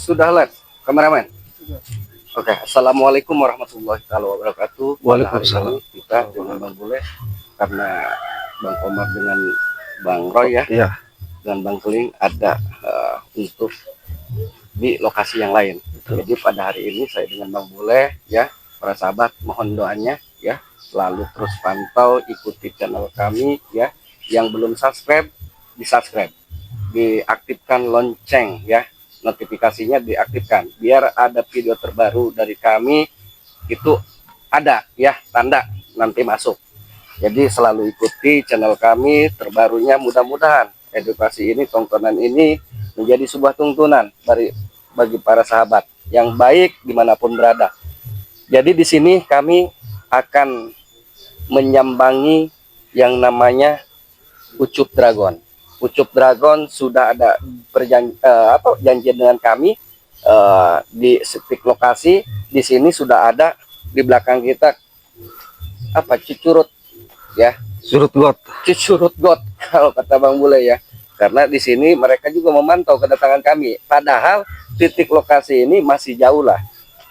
Sudah live, kameramen. Oke, assalamualaikum warahmatullahi wabarakatuh. Waalaikumsalam. Kita dengan Bang Bule, karena Bang Komar dengan Bang Roy ya, Iya. dengan Bang Keling ada untuk di lokasi yang lain. Jadi pada hari ini saya dengan Bang Bule ya, para sahabat mohon doanya ya, selalu terus pantau, ikuti channel kami ya. Yang belum subscribe, di subscribe, diaktifkan lonceng ya, notifikasinya diaktifkan biar ada video terbaru dari kami itu ada ya, tanda nanti masuk. Jadi selalu ikuti channel kami terbarunya, mudah-mudahan edukasi ini, tontonan ini menjadi sebuah tuntunan bagi para sahabat yang baik dimanapun berada. Jadi di sini kami akan menyambangi yang namanya Ucup Dragon. Ucup Dragon sudah ada janjian dengan kami di stick lokasi. Di sini sudah ada di belakang kita Cucurut ya, Surut got. Cucurut got kalau kata Bang Bule ya. Karena di sini mereka juga memantau kedatangan kami. Padahal titik lokasi ini masih jauh lah,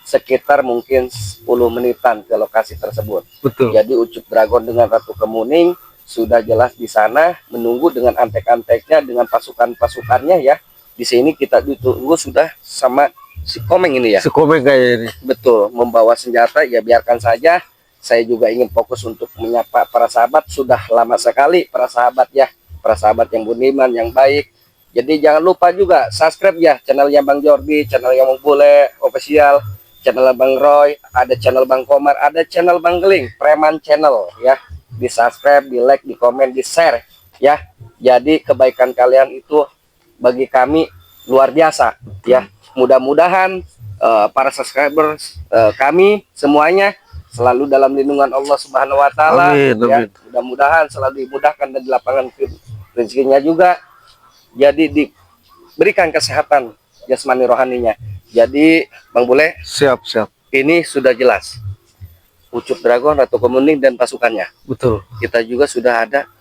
sekitar mungkin 10 menitan ke lokasi tersebut. Betul. Jadi Ucup Dragon dengan Ratu Kemuning sudah jelas di sana menunggu dengan antek-anteknya, dengan pasukan-pasukannya ya. Di sini kita ditunggu sudah sama si Komeng ini ya. Si Komeng kayak ini. Betul, membawa senjata ya, biarkan saja. Saya juga ingin fokus untuk menyapa para sahabat, sudah lama sekali para sahabat ya, para sahabat yang budiman, yang baik. Jadi jangan lupa juga subscribe ya channelnya Bang Jordi, channelnya Bang Bule official, channel Bang Roy, ada channel Bang Komar, ada channel Bang Keling, Preman Channel ya. Di subscribe, di like, di komen, di share ya. Jadi kebaikan kalian itu bagi kami luar biasa ya. Mudah-mudahan para subscriber kami semuanya selalu dalam lindungan Allah Subhanahu wa taala ya. Mudah-mudahan selalu dimudahkan dan dilapangkan rezekinya juga. Jadi diberikan kesehatan jasmani rohaninya. Jadi Bang Bule, siap. ini sudah jelas Ucup Dragon, Ratu Kemuning dan pasukannya. Betul. Kita juga sudah ada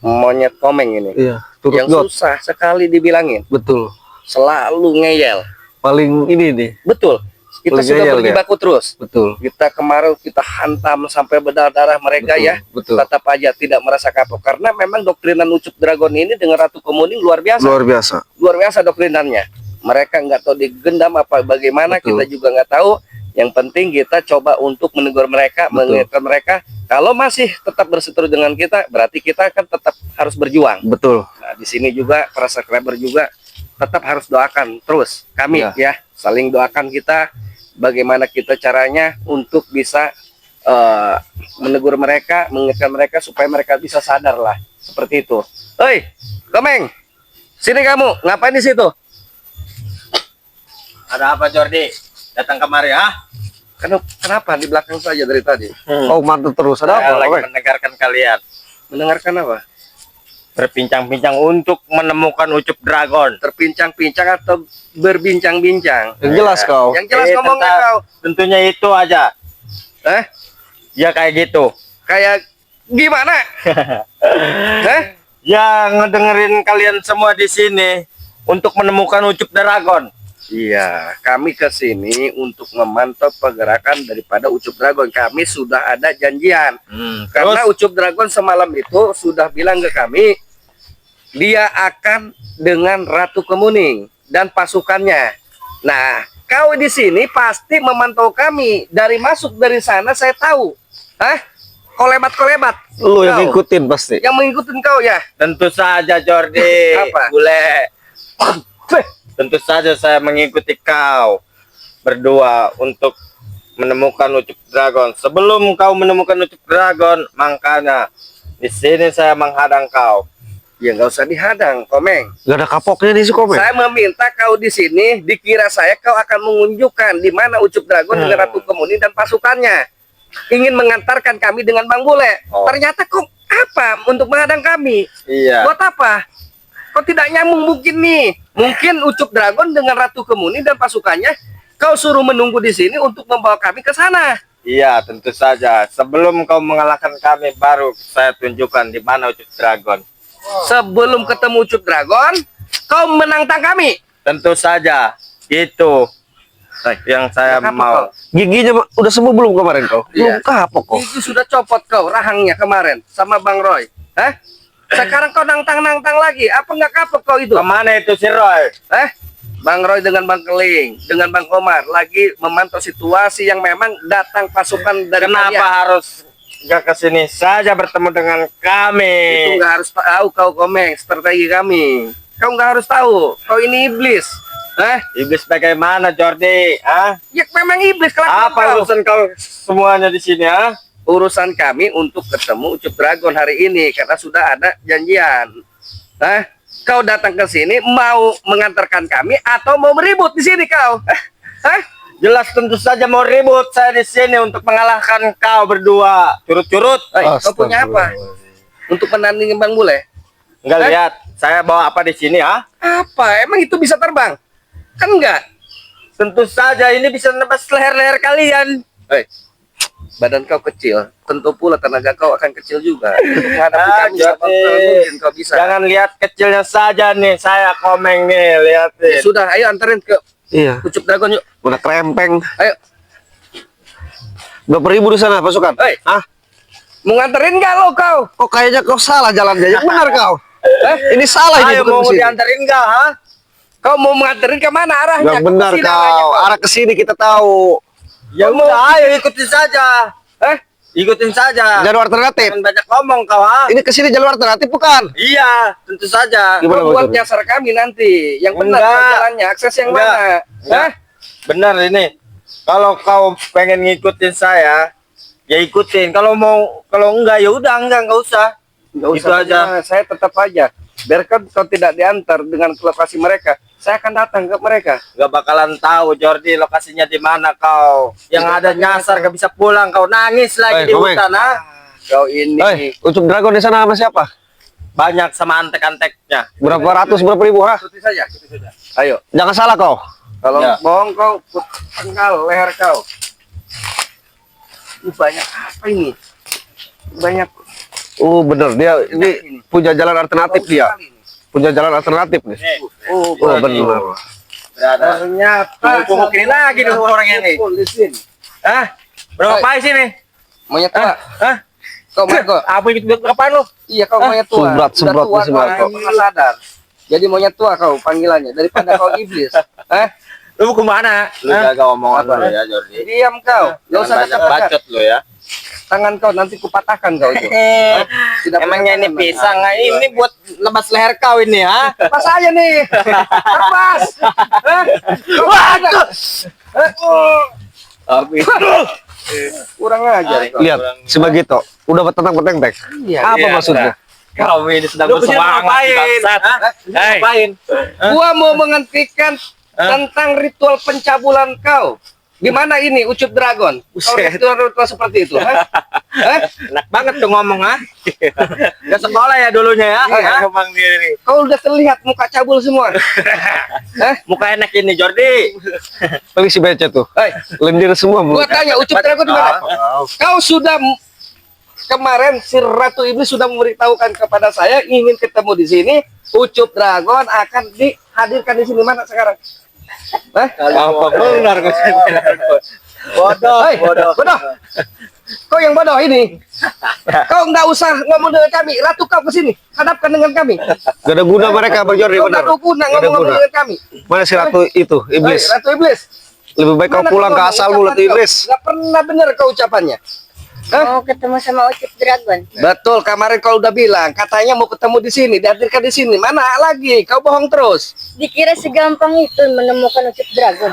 monyet Komeng ini. Iya. Yang got. susah sekali dibilangin. Betul. Selalu ngeyel. Paling ini nih. Betul. Kita Paling sudah ngeyel berjibaku terus. Betul. Kita kemarin kita hantam sampai berdarah mereka Betul, ya. betul. Tetap aja tidak merasa kapok. Karena memang doktrinan Ucup Dragon ini dengan Ratu Kemuning luar biasa. Luar biasa. Luar biasa doktrinannya. Mereka nggak tahu digendam apa bagaimana. Betul. Kita juga nggak tahu. Yang penting kita coba untuk menegur mereka, mengingatkan mereka. Kalau masih tetap berseteru dengan kita, berarti kita akan tetap harus berjuang. Betul. Nah, di sini juga para subscriber juga tetap harus doakan terus kami ya, saling doakan kita. Bagaimana kita caranya untuk bisa menegur mereka, mengingatkan mereka supaya mereka bisa sadar lah, seperti itu. Hei, Komeng, sini kamu, ngapain di situ? Ada apa Jordi? Datang kemari Kenapa di belakang saja dari tadi? Oh, mantap terus. Ada Saya apa? lagi Komeng? mendengarkan kalian Mendengarkan apa? berbincang-bincang untuk menemukan Ucup Dragon. Terpincang-pincang atau berbincang-bincang? Yang jelas kau. Yang jelas ngomongnya kau. Tentunya itu aja. Ya kayak gitu. Kayak gimana? Ya ngedengerin kalian semua di sini untuk menemukan Ucup Dragon. Iya, kami ke sini untuk memantau pergerakan daripada Ucup Dragon. Kami sudah ada janjian. Karena Ucup Dragon semalam itu sudah bilang ke kami, dia akan dengan Ratu Kemuning dan pasukannya. Nah, kau di sini pasti memantau kami. Dari masuk dari sana saya tahu. Kolebat-kolebat. Lu yang Kau. ngikutin pasti. Yang mengikutin kau ya? Tentu saja Jordi. Apa? Bule. Tentu saja saya mengikuti kau berdua untuk menemukan Ucup Dragon. Sebelum kau menemukan Ucup Dragon, makanya di sini saya menghadang kau. Ya nggak usah dihadang, Komeng. Gak ada kapoknya nih si Komeng. Saya meminta kau di sini, dikira saya kau akan menunjukkan di mana Ucup Dragon dengan Ratu Kemuning dan pasukannya. Ingin mengantarkan kami dengan Bang Bule. Ternyata kok apa untuk menghadang kami? Iya. Buat apa? Kok tidak nyambung mungkin nih? Mungkin Ucup Dragon dengan Ratu Kemuning dan pasukannya kau suruh menunggu di sini untuk membawa kami ke sana. Iya, tentu saja. Sebelum kau mengalahkan kami, baru saya tunjukkan di mana Ucup Dragon. Sebelum ketemu Ucup Dragon, kau menantang kami. Tentu saja. Itu yang saya Yang apa mau. kau? Giginya udah sembuh belum kemarin kau? Iya. Belum kapok kau. Itu sudah copot kau rahangnya kemarin sama Bang Roy. Sekarang kau nantang-nantang lagi. Apa nggak kapok kau itu? Kemana itu si Roy? Bang Roy dengan Bang Keling, dengan Bang Komar lagi memantau situasi yang memang datang pasukan dari Kenapa kalian. harus nggak kesini saja bertemu dengan kami? Itu nggak harus tahu kau Komeng strategi kami. Kau nggak harus tahu. Kau ini iblis. Iblis bagaimana, Jordi? Ya memang iblis kelakuan Apa kau. urusan kau semuanya di sini? Urusan kami untuk ketemu Ucup Dragon hari ini karena sudah ada janjian. Kau datang ke sini mau mengantarkan kami atau mau meribut di sini kau? Jelas tentu saja mau ribut saya di sini untuk mengalahkan kau berdua. Curut-curut. Kau punya apa? Untuk menandingi Bang Bule? Enggak lihat saya bawa apa di sini, Apa? Emang itu bisa terbang? Kan enggak? Tentu saja ini bisa nebas leher-leher kalian. Badan kau kecil, tentu pula tenaga kau akan kecil juga. Untuk menghadapi kami, Jordi, mungkin kau bisa. jangan lihat kecilnya saja nih, saya Komeng nih, lihatin. Sudah, ayo anterin ke Iya. Ucup Dragon yuk. Udah krempeng. Ayo. Berapa ribu di sana pasukan? Mau nganterin nggak lo kau? Kok kayaknya kau salah jalannya? Yang benar kau. Ini salah ini Ayo bukan mau kesini. diantarin enggak, Kau mau menganterin ke mana arahnya? Yang benar Kesini kau. arahnya, Arah ke sini kita tahu. Ya udah, ayo ikutin saja. Ikutin saja. Jalur alternatif. Jangan banyak ngomong kau, Ini ke sini jalur alternatif bukan? Iya, tentu saja. Gimana, Kau buat Bang Jordi? nyasar kami nanti. Yang benar Enggak. kau jalannya, akses yang Enggak. mana? Enggak. Benar ini. Kalau kau pengen ngikutin saya, ya ikutin. Kalau enggak ya udah enggak usah. Nggak Itu usah aja. Saya tetap aja. Biarkan kau tidak diantar dengan ke lokasi mereka. Saya akan datang ke mereka. Gak bakalan tahu Jordi lokasinya di mana kau. Yang ada nyasar gak bisa pulang, kau nangis lagi di Komeng. hutan, Kau ini. Ucup Dragon di sana sama siapa? Banyak sama antek-anteknya. Berapa ratus, berapa ribu? Ikuti saja. Ayo. Jangan salah kau. Kalau Ya. bohong kau penggal leher kau. Ini banyak apa ini? Banyak. Oh bener, dia ini punya jalan alternatif dia. Punya jalan alternatif nih. Oh, Oh benar. ternyata Pupuk ini lagi nih orangnya nih. Di sini. Berapa paes ini? Monyet tua. Hah? Kau Marco. Apa itu buat kapan lu? Iya kau monyet tua. Sebrat, Udah sebrat, tua kau, sebrat. kau pernah sadar. Jadi monyet tua kau panggilannya daripada kau iblis. Lu mau kemana? Lu jaga omongan lu ya, Jordi. Diam kau. Gak usah banyak dekat-dekat. bacot lu ya. Tangan kau nanti kupatahkan kau itu. Tidak Emangnya punya ini tangan, pisang, nah. ini buat lepas leher kau ini, ha? Lepas aja nih. Lepas. Waduh. Kurang ajar kau. Lihat, si Bagito udah bertentang-peteng. Iya. Apa Iya, maksudnya? Kau ini sedang Lu kesini bersemangat. ngapain? bangsat. Ngapain? Gua mau menghentikan tentang ritual pencabulan kau. Gimana ini Ucup Dragon? Kau ritual seperti itu, ha? Enak banget tuh ngomong, ha? Gak sekolah ya dulunya ya? Iya. Emang dia ini. Kau udah terlihat muka cabul semua. Muka enak ini, Jordi. Tapi si Bece tuh, lendir semua. Gua tanya Ucup Dragon di mana? Kau sudah kemarin si Ratu Iblis sudah memberitahukan kepada saya ingin ketemu di sini. Ucup Dragon akan dihadirkan di sini mana sekarang? Apa benar kau? Bodoh, bodoh. Bodoh. Kau yang bodoh ini. Kau nggak usah ngomong dengan kami. Ratu kau ke sini. Hadapkan dengan kami. Gak ada guna mereka, Bang Jordi, Kau benar. nggak ada guna Gak ada ngomong-ngomong guna. dengan kami. Mana si Ratu itu, iblis? Ratu Iblis. Lebih baik kau Mana pulang ke ngomong asalmu, ucapan Ratu kau? iblis. Nggak pernah benar kau ucapannya. Mau ketemu sama Ucup Dragon. Betul, kemarin kau udah bilang katanya mau ketemu di sini, dihadirkan di sini. Mana lagi? Kau bohong terus. Dikira segampang itu menemukan Ucup Dragon.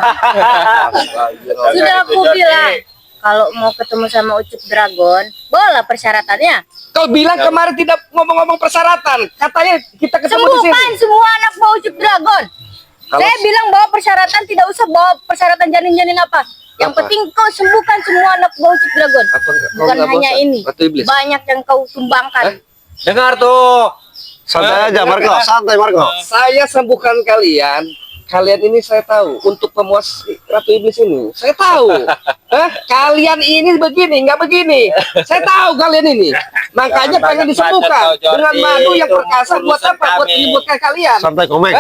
Sudah aku bilang, kalau mau ketemu sama Ucup Dragon, boleh persyaratannya. Kau bilang kemarin tidak ngomong-ngomong persyaratan. Katanya kita ketemu di sini. Sembuhkan semua anak bawa Ucup Dragon. Kalau- Saya bilang bawa persyaratan, tidak usah bawa persyaratan janin-janin apa. Yang Apa? penting kau sembuhkan semua anak bawa Ucup Dragon. Apa enggak? Kau Bukan nggak hanya bosan? ini, Ratu Iblis. banyak yang kau tumbangkan. Dengar tuh. Santai aja, Marco. Santai, Marco. Saya sembuhkan kalian. Kalian ini saya tahu untuk pemuas Ratu Iblis ini. Saya tahu. Kalian ini begini, nggak begini. Saya tahu kalian ini. Makanya Jangan pengen banyak disembuhkan bacot kau, Jordi. dengan madu yang Itu perkasa buat urusan apa? Buat kami. menyembuhkan kalian. Santai, Komeng.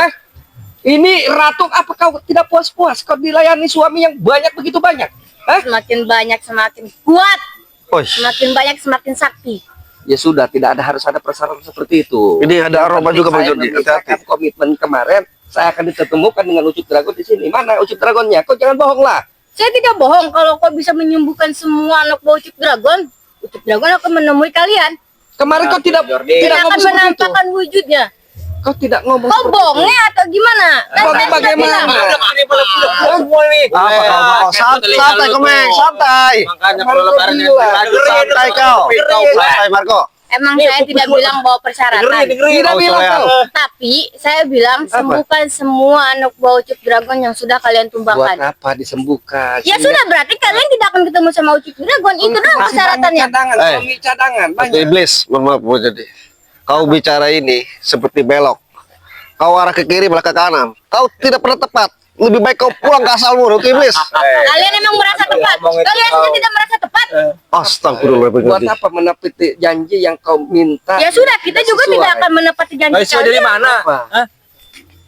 Ini Ratu, apa kau tidak puas-puas? Kau dilayani suami yang banyak begitu banyak? Hah? Semakin banyak semakin kuat, Oh, semakin banyak semakin sakti. Ya sudah, tidak harus ada persyaratan seperti itu. ini ada aroma juga Bang Saya Jordi. memintakan Hati-hati. komitmen kemarin, saya akan ditemukan dengan Ucup Dragon di sini. Mana Ucup Dragonnya? Kau jangan bohong lah. Saya tidak bohong kalau kau bisa menyembuhkan semua anak buah Ucup Dragon akan menemui kalian. Kemarin kau tidak Jordi. Tidak ngomong akan seperti itu. menampakkan wujudnya. Kau tidak ngomong Kau seperti bohongnya atau gimana? Kan saya sudah Bagaimana? bilang. Semua nih. Apa kau? Santai Komeng, santai. Makanya Kemarin kalau kau lebaran bilang. Santai kau. Santai Marco. Emang saya tidak bilang bawa persyaratan. Tidak Oh, bilang soalnya. kau. Tapi saya bilang sembuhkan semua anak buah Ucup Dragon yang sudah kalian Buat tumbangkan. apa disembuhkan? Ya sudah, berarti kalian tidak akan ketemu sama Ucup Dragon. Itu doang persyaratannya. Cadangan, suami cadangan Ratu banyak. Iblis, mohon maaf Bang Jordi. Kau bicara ini seperti belok. Kau arah ke kiri malah ke kanan. Kau tidak pernah tepat. Lebih baik kau pulang ke asalmu, Ratu Iblis. Kalian emang merasa tepat. Kalian sudah tidak merasa tepat. Astagfirullah Bang Buat Jordi. apa menepati janji yang kau minta? Ya sudah, kita juga Sesuai. tidak akan menepati janji Saya dari kalian. mana? Apa?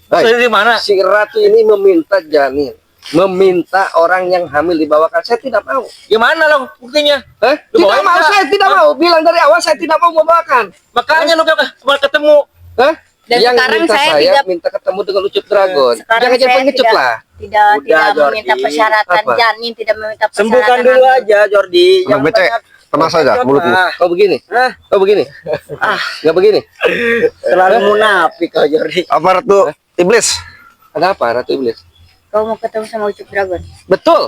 Saya dari mana? Si Ratu ini meminta janin, meminta orang yang hamil dibawakan. Saya tidak mau. Gimana lo buktinya? Tidak bawain mau, enggak? saya tidak mau. Bilang dari awal saya tidak mau membawakan. Makanya lu kemana ketemu? Hah? Dan yang sekarang minta saya saya tidak- minta ketemu dengan Ucup Dragon. Sekarang Jangan jadi saya pengecut tidak- lah. Tidak Jordi. meminta persyaratan Apa? janin, tidak meminta persyaratan. Sembuhkan dulu hamil. aja Jordi. Bang Becek, tenang saja mulutmu. Kau begini? Kau begini? Nggak begini? Terlalu munafik kau Jordi. Apa Ratu Iblis? Ada apa Ratu Iblis? Kau mau ketemu sama Ucup Dragon? Betul.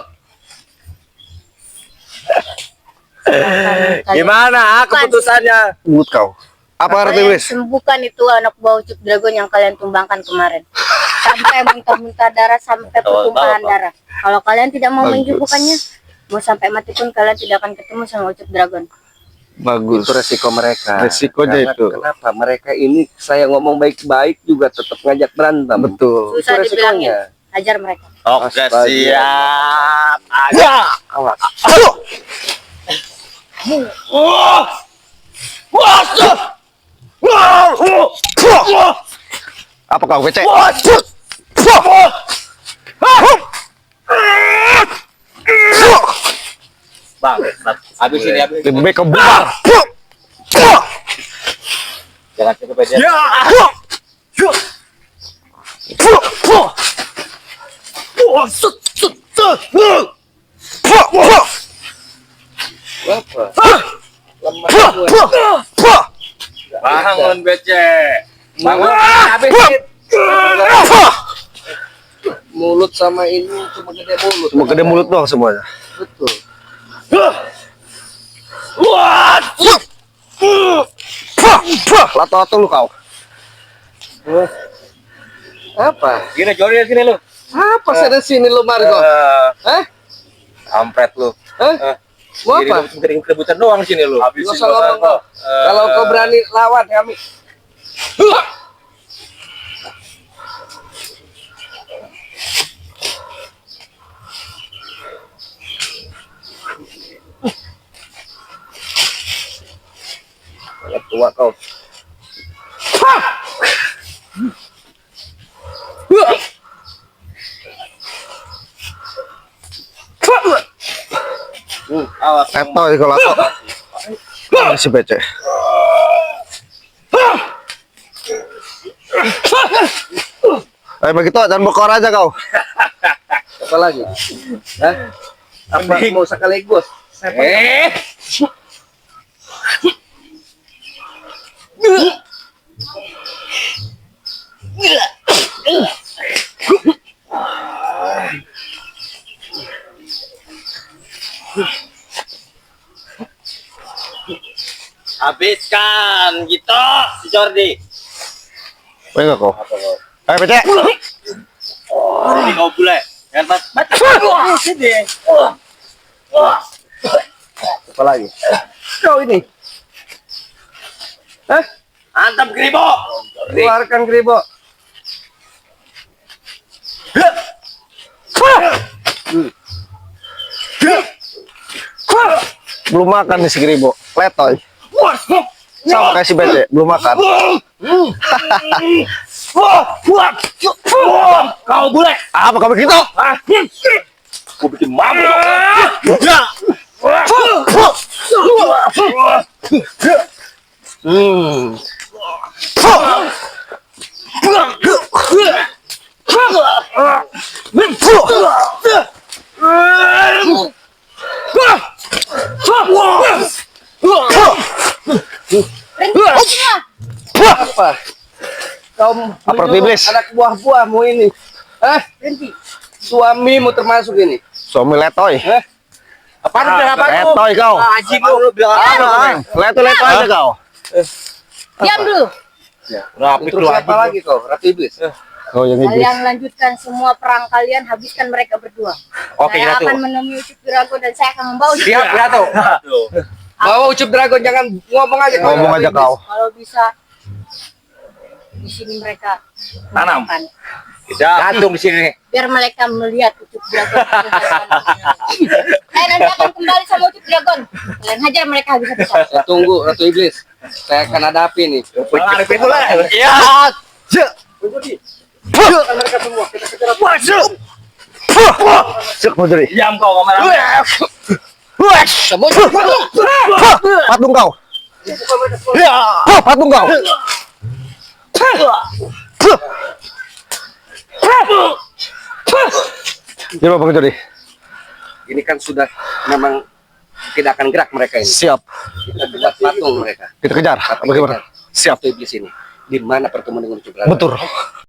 Kalian- Gimana keputusannya? Mulut kau. Apa Ratu Kalian Iblis? sembuhkan itu anak buah Ucup Dragon yang kalian tumbangkan kemarin. Sampai muntah-muntah darah, sampai pertumpahan darah. Kalau kalian tidak mau Bagus. menyembuhkannya, mau sampai mati pun kalian tidak akan ketemu sama Ucup Dragon. Bagus. Itu resiko mereka. Resikonya Karena itu. Kenapa? Mereka ini saya ngomong baik-baik juga tetap ngajak berantem. Betul. Susah Itu dibilangin. resikonya. Ajar mereka. Oke Astaga. siap. Aja. Awas. Aduh. Apa kau Becek? Bang, habis ini habis. Lebih baik kau bubar. Jangan cukup aja. Apa? Lemah gue. Bangun becek. Bangun. Habis mulut sama ini cuma gede mulut. Cuma gede mulut doang semuanya. Betul. Lato-lato lu kau. Apa? Gini Jordi dari sini lu. Apa saya di sini lu Margo? Hah? Kampret lu. Hah? Mau apa? Kebutan doang sini lu. Nggak usah ngomong kau. Kalau kau berani lawan kami. Banyak tua kau. Awas. Eto kalau lato. Si Becek. Begitu jangan bokor aja kau. Apa lagi? Hah? Apa mau sekaligus? Habiskan gitu si Jordi. Enggak kau. Becek. Ini kau bule. Jangan mati. Sini. Apa lagi? Kau ini. Hah? Antap kribo. Keluarkan kribo. Belum makan nih si Gribo. Letoy. Sama kayak si Becek, belum makan. Kau bule. Apa kau begitu? Aku bikin mabuk. Hmm. Berhenti semua. Apa? Kau Apa menyuruh iblis? anak buah-buahmu ini? Berhenti. Suamimu termasuk ini? Suami letoy. Apaan bilang apa lu? Letoy kau. Haji lu bilang apa? Leto-leto aja kau. Diam dulu. Terus siapa lagi kau? Ratu iblis. Kau yang iblis. Kalian lanjutkan semua perang kalian, habiskan mereka berdua. Oke, Saya Ratu. akan menemui Ucup Dragon dan saya akan membawa Ucup Siap, Dragon. Ratu. Bawa Ucup Dragon, jangan ngomong aja kau. Ngomong aja kau. Kalau bisa di sini mereka Tanam. makan. Gantung di sini. Biar mereka melihat Ucup Dragon. Saya nanti akan kembali sama Ucup Dragon. Kalian hajar mereka habis-habisan. Saya tunggu Ratu iblis. Saya akan hadapi nih. Ya. Cek mujuri. Diam kau kamera. Semua patung kau. Patung kau. Gimana Bang Jody? Ini kan sudah memang tidak akan gerak mereka ini. Siap. Kita buat patung mereka. Kita kejar. Bagaimana? Siap. Ratu iblis ini. Di mana pertemuan dengan Ucup Dragon? Betul.